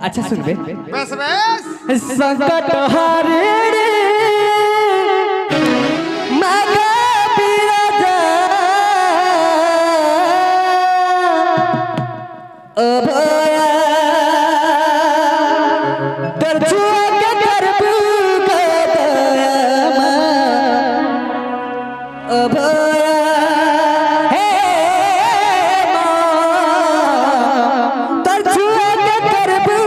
अच्छा सुनबे बस बस संकट हारे मागा बिराजा अभया दर्जुआ के करबू गदया अभया हे मां दर्जुआ के करबू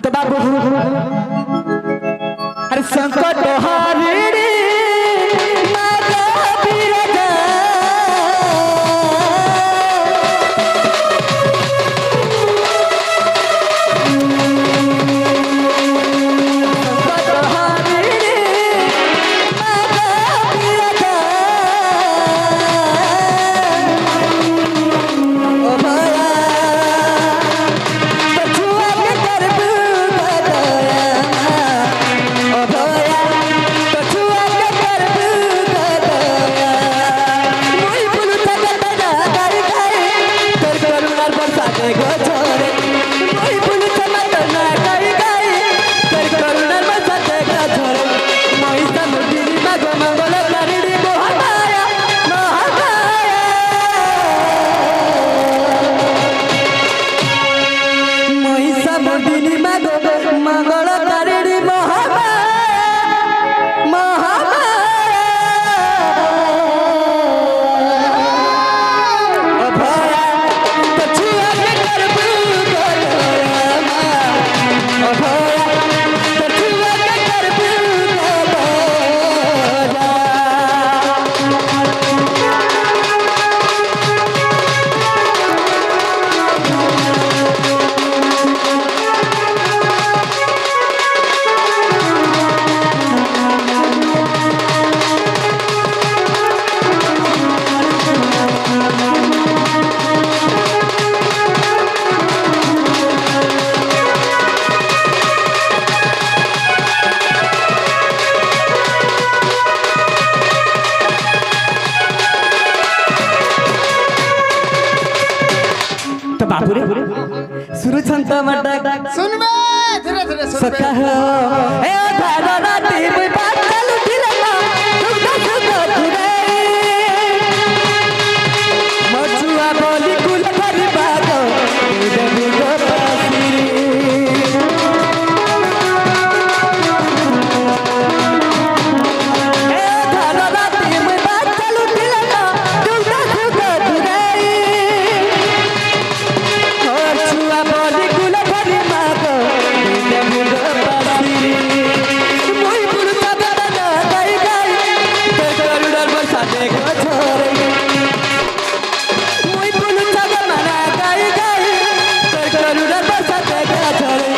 तो बाबू अरे संकट हारे मागा बिराजा संकट हारे मागा बिराजा ओ भया दर्जुआ के करबू गदया ओ भया दर्जुआ के करबू गदया मोई बुलु तगदा गारी गाए कर करुणार बरसाते गजरे मोई बुलु तगदा गारी गाए कर करुणार बरसाते गजरे मोई समुद्री माग मंगल करिड़ी मोहमाया मोहमाया मोई समुद्री माग मंगल करिड़ी मोहमाया मोहमाया अभया दर्जुआ के करबू गदया अभया दर्जुआ के करबू गदया तो बाबू रे सुरु छंत मटक सुन बे धीरे धीरे सुन बे सका हो ए धारा राती में बात चलू फिरना सुख सुख घुरे मजुआ बोली कुल भरी बागो देवी गो पासिरी ए धारा राती में बात चलू फिरना सुख सुख घुरे मजुआ बोली कुल भरी बागो देवी गो पासिरी मोई बुलु तगदा गाई गाई कर करुणार बरसाते गजरे मोई बुलु तगदा गाई गाई कर करुणार बरसाते गजरे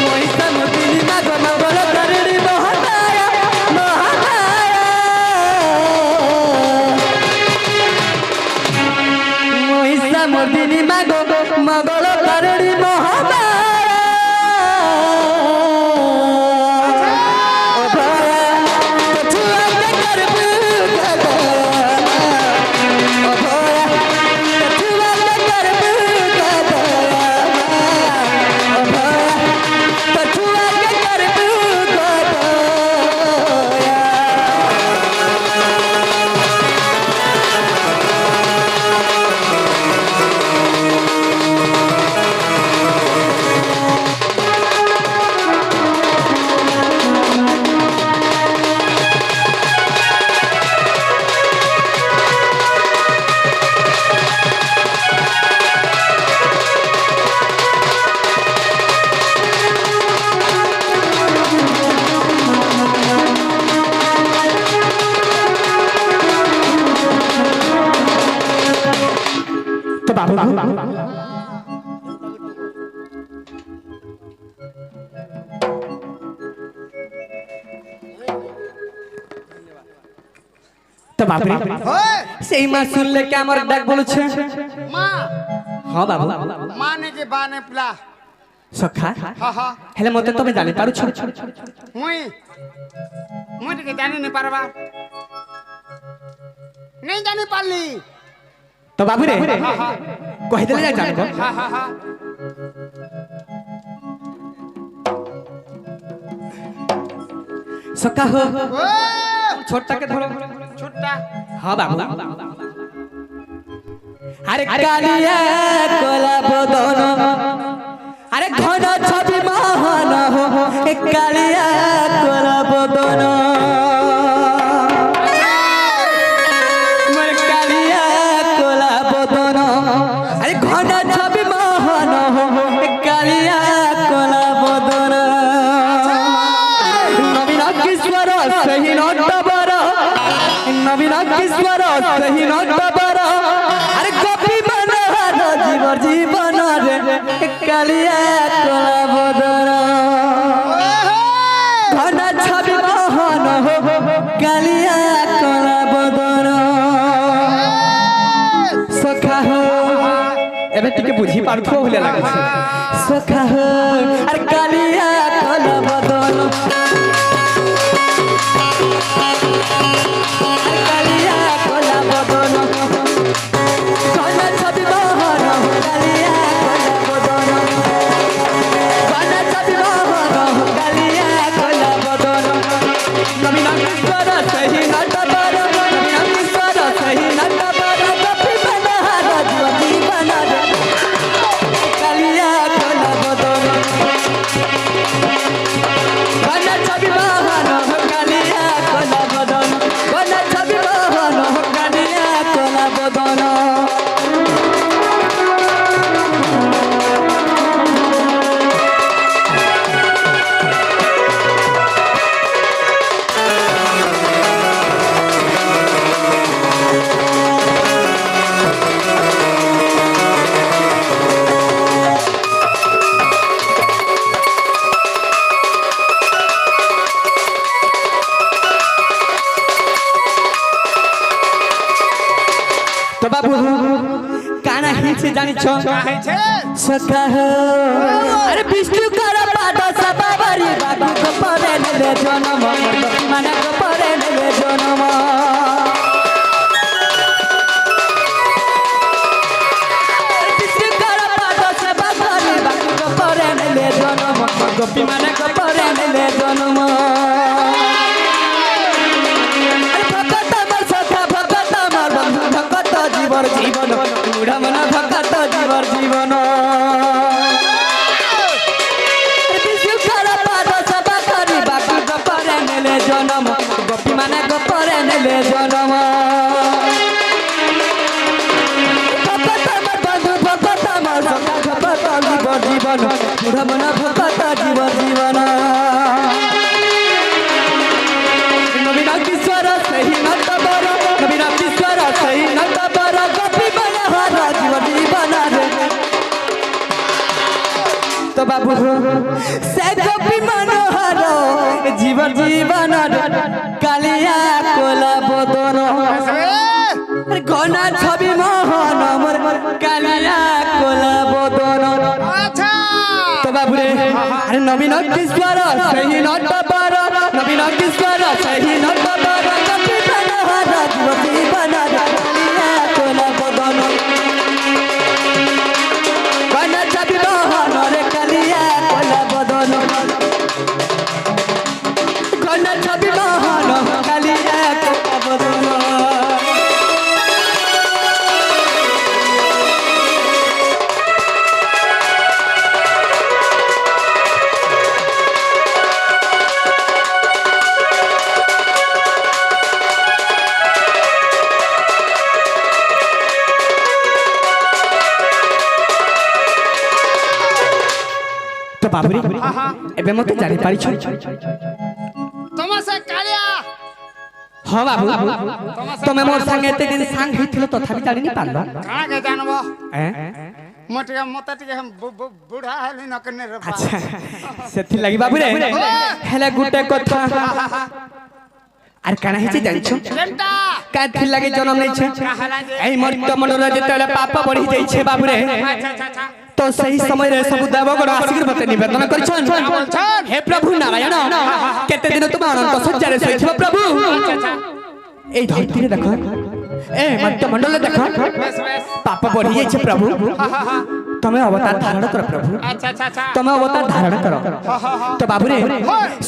मोई समुद्री माग मंगल करिड़ी मोहमाया मोहमाया मोई समुद्री माग मंगल करिड़ी मोहमाया ओ भया दर्जुआ के करबू गदया ओ भया दर्जुआ के करबू गदया ओ भया दर्जुआ के करबू गदया तो बाबू তো বাবুরে ওই সেই মা শুনলে কে আমার ডাক বলেছে মা হ্যাঁ বাবু মানে কি বানে প্লা সখা হা হা হেলে মতে তুমি জানি পারুছ মুই মুই টিকে জানি নি পারবা नहीं जानी पाली তো বাবুরে কই দিলে যাই জানবো हा हा हा সখা হো ओ ছোটটাকে ধরো छुट्टा হ্যাঁ বাবু আরে কালিয়া কলা বদন আরে ঘন ছবি মহান হো এ কালিয়া কলা বদন মোর কালিয়া কলা বদন আরে ঘন ছবি মহান হো এ কালিয়া কলা বদন নবীন কিশোর সহি নটবর নবীন কিশোর সহি নটবর আরে গোপী মনোহর জীবর জীবন রে কালিয়া কলা বদন ঘন ছবি মোহন হো কালিয়া কলা বদন সখা হো এবে টিকে বুঝি পারথো হলে লাগছে সখা হো আরে কালিয়া কলা বদন কালিয়া কলা বদন ঘন ছবি মোহন হো কালিয়া কলা বদন ঘন ছবি মোহন হো কালিয়া কলা বদন নবীন কিশোর সহি নটবর নবীন কিশোর সহি নটবর গোপী মনোহর জীবন রে কালিয়া কলা বদন ঘন ছবি মোহন হো কালিয়া কলা বদন ঘন ছবি মোহন হো কালিয়া কলা বদন তো বাবু কানা হিলছে জানিছ है छे সখা হো আরে বিষ্ণু কর পাদ সবাবারি বাবু কো পরে নেবে জনম মানে কো পরে নেবে জনম বিষ্ণু কর পাদ সবাবারি বাবু কো পরে নেবে জনম গোপী মানে কো পরে নেবে জনম ভগত আমার সখা ভগত আমার বন্ধু ভগত জীবর জীবন উড়া মন ভগত জীবর জীবন বিষ্ণু কর পাদ সবা করি বাকি গোপরে নেলে জনম গোপী মানে গোপরে নেলে জনম ভগত আমার বন্ধু ভগত আমার সখা ভগত জীবর জীবন উড়া মন ভগত জীবর জীবন নবীন কিশোর সহি নটবর নবীন কিশোর সহি নটবর গোপী মনোহর জীবন জীবন রে তো বাবু সে গোপী মনোহর জীবন জীবন রে কালিয়া কলা বদন ঘন ছবি মোহন মোর কালিয়া কলা বদন अच्छा তো বাবুরে আরে নবীন কিশোর সহি নটবর নবীন কিশোর সহি নটবর গোপী মনোহর জীবন জীবন রে কালিয়া কলা বদন ঘন ছবি মোহন রে কালিয়া কলা বদন ঘন ছবি মোহন কালিয়া কলা বদন তো বাবুরে এবে মতে জানি পারিছ तुम से कालिया হ বাবু তুমি মোর সঙ্গে এতে দিন সাং হইছিল তথাপি জানি নি পারল कहां के जानबो হ্যাঁ मोटे मोटा टिके हम बूढ़ा हली न करने रे আচ্ছা সেথি লাগি বাবুরে হেলে গুটে কথা আর কানা হেছে জানিছো কেনটা কাথি লাগে জন্ম নেছে কাহালা যে এই মর্ত মন্ডল যেতলে পাপ বড়ি যাইছে বাবুরে আচ্ছা আচ্ছা আচ্ছা তো সেই সময়ে সবু দেবগণ আসিকি মতে নিবেদন করছন হে প্রভু নারায়ণ কেতে দিন তুমি অনন্ত সজ্জারে শোইছিব প্রভু এই ধরতিরে দেখো এ মর্ত মন্ডল দেখো বেশ বেশ পাপ বড়ি যাইছে প্রভু তুমি অবতার ধারণ কর প্রভু আচ্ছা আচ্ছা আচ্ছা তুমি অবতার ধারণ কর তো বাবুরে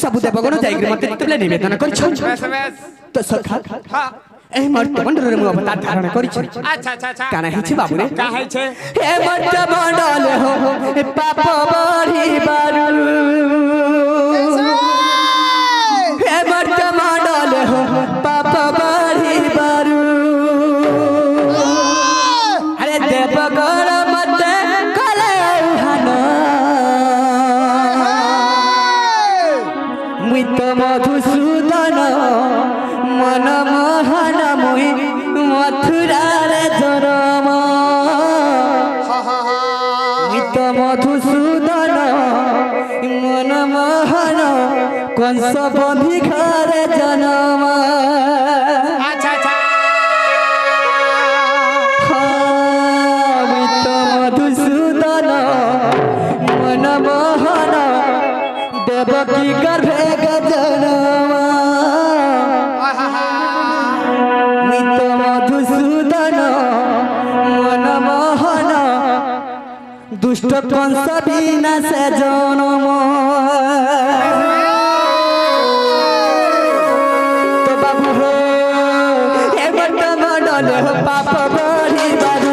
সবু দেবগণ যাইকি মতে যেতলে নিবেদন করছন বেশ বেশ তো সখা হ্যাঁ এই মর্ত মন্ডলের মু অবতার ধারণ করিছি আচ্ছা আচ্ছা আচ্ছা কানা হেছি বাবুরে কা হইছে হে মর্ত মন্ডল হো পাপ বড়ি বারু হে মর্ত মন্ডল হো পাপ বড়ি বারু আরে দেবগণ মতে কলে হান মুই তো মধুসূদন মন মোহন মুই মথুরার জনম নিত মধুসূদন মন মোহন কংস বন্ধি ঘরে জনম আচ্ছা আচ্ছা নিত মধুসূদন মন মোহন দেবকী গর্ভে জনম নিত মধুসূদন মন মোহন দুষ্ট কংস বিনাশে জনম তো বাবু হো হে মর্ত মন্ডল হো পাপ বড়ি বারু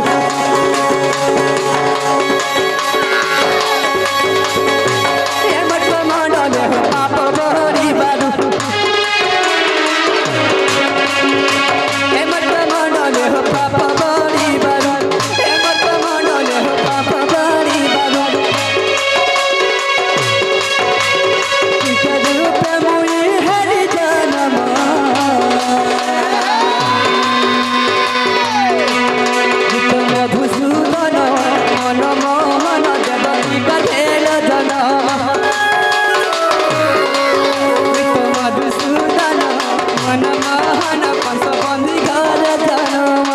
হে মর্ত মন্ডল হো পাপ বড়ি বারু হে মর্ত মন্ডল হো পাপ বড়ি বারু হে মর্ত মন্ডল হো পাপ বড়ি বারু রূপে মুই হরি জনম গীত মধুসূদন মন মোহন দেবকী গঠেল জনম গীত মধুসূদন মন মোহন কংস বন্ধি ঘরে জনম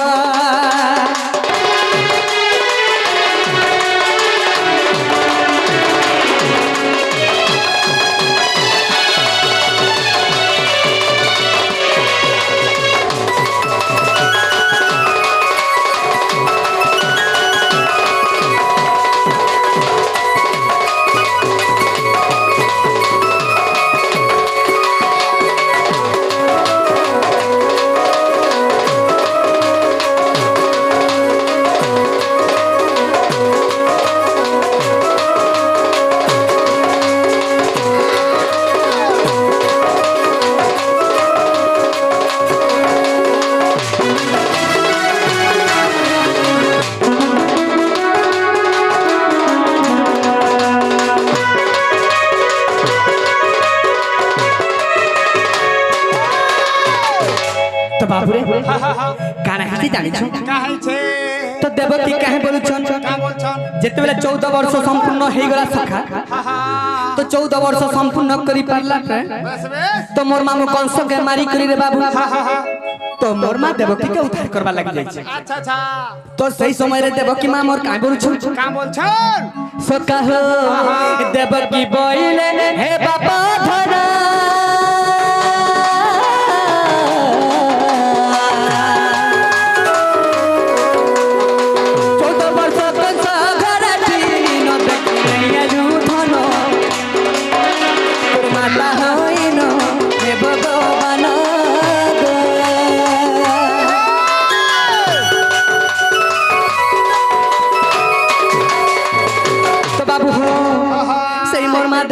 তো বাবুরে কানা হেছি জানিছো কা হইছে তো দেবকী কাহে বলুছন কা বলছন যেতেবেলে 14 বর্ষ সম্পূর্ণ হইগলা সখা তো 14 বর্ষ সম্পূর্ণ করি পারলা বেশ বেশ তো মোর মামু কংসকে মারি করি রে বাবু তো মোর মা দেবকীকে উদ্ধার করবা লাগি যাইছে আচ্ছা আচ্ছা তো সেই সময় রে দেবকী মা মোর কাই বলছন কা বলছন সখা হো দেবকী বইলে হে বাবা ধরা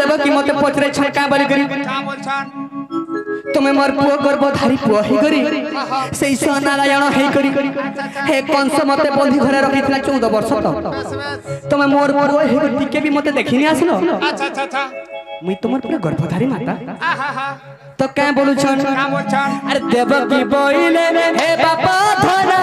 देवकी मते पचरे छका बलि करी का बलछन তুমি মোর পুଅ গর্ভধারী পুଅ হেই করি সেই নারায়ণ হেই করি হে কংস মতে বন্ধি ঘরে রখিଥିଲା 14 ବର୍ଷ তো बस बस তুমি মোর পুଅ হেই টিকে भी মতে দেখিনি আসলো अच्छा अच्छा अच्छा মুই তোমার পুরা গর্ভধারী মাতা आहा हा তো কে বলুছন का बलछन আরে দেবকি বইলে হে বাবা ধরা